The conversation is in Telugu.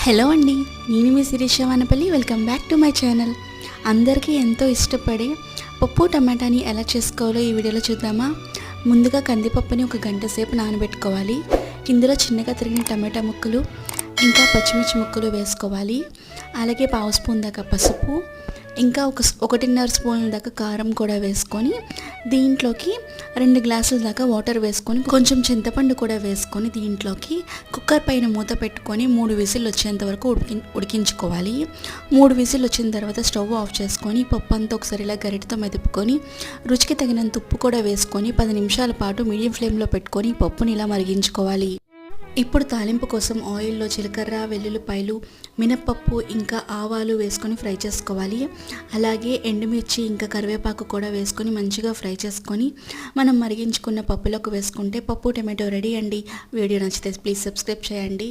హలో అండి, నేను మీ Shirisha Vanapalli. Welcome back to my channel. అందరికీ ఎంతో ఇష్టపడే పప్పు టమాటాని ఎలా చేసుకోవాలో ఈ వీడియోలో చూద్దామా. ముందుగా కందిపప్పుని ఒక గంట సేపు నానబెట్టుకోవాలి. ఇందులో చిన్నగా తరిగిన టమాటా ముక్కలు ఇంకా పచ్చిమిర్చి ముక్కలు వేసుకోవాలి. అలాగే పావు స్పూన్ దాకా పసుపు, ఇంకా 1.5 స్పూన్ల దాకా కారం కూడా వేసుకొని దీంట్లోకి 2 గ్లాసుల దాకా వాటర్ వేసుకొని కొంచెం చింతపండు కూడా వేసుకొని దీంట్లోకి కుక్కర్ పైన మూత పెట్టుకొని 3 విజిల్ వచ్చేంత వరకు ఉడికించుకోవాలి. 3 విజిల్ వచ్చిన తర్వాత స్టవ్ ఆఫ్ చేసుకొని పప్పు అంతా ఒకసారి ఇలా గరిటతో మెదుపుకొని రుచికి తగినంత ఉప్పు కూడా వేసుకొని 10 నిమిషాల పాటు మీడియం ఫ్లేమ్లో పెట్టుకొని పప్పుని ఇలా మరిగించుకోవాలి. ఇప్పుడు తాలింపు కోసం ఆయిల్లో జీలకర్ర, వెల్లుల్లిపాయలు, మినప్పప్పు ఇంకా ఆవాలు వేసుకొని ఫ్రై చేసుకోవాలి. అలాగే ఎండుమిర్చి ఇంకా కరివేపాకు కూడా వేసుకొని మంచిగా ఫ్రై చేసుకొని మనం మరిగించుకున్న పప్పులోకి వేసుకుంటే పప్పు టమాటో రెడీ అండి. వీడియో నచ్చితే ప్లీజ్ సబ్స్క్రైబ్ చేయండి.